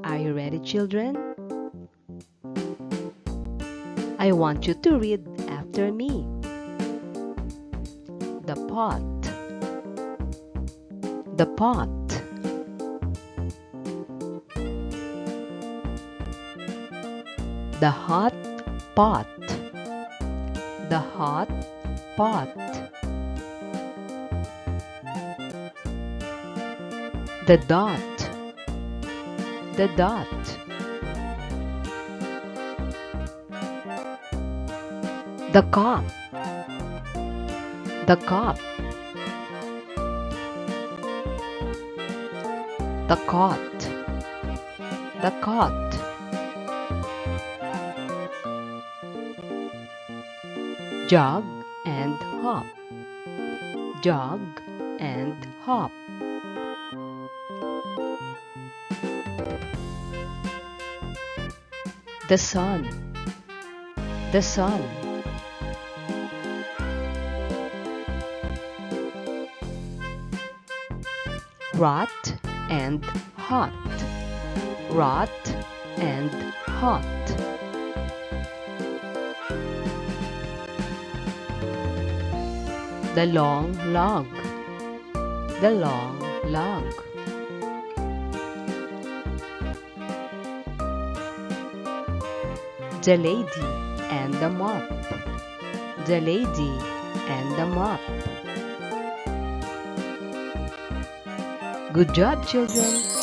Are you ready, children? I want you to read after me. The pot. The pot. The hot pot. The hot pot. The dot. The dot. The cup. The cup. The cot. The cot. Jog and hop. Jog and hop. The sun. The sun. Rot and hot. Rot and hot. The long log. The long log. The lady and the mop. The lady and the mop. Good job, children.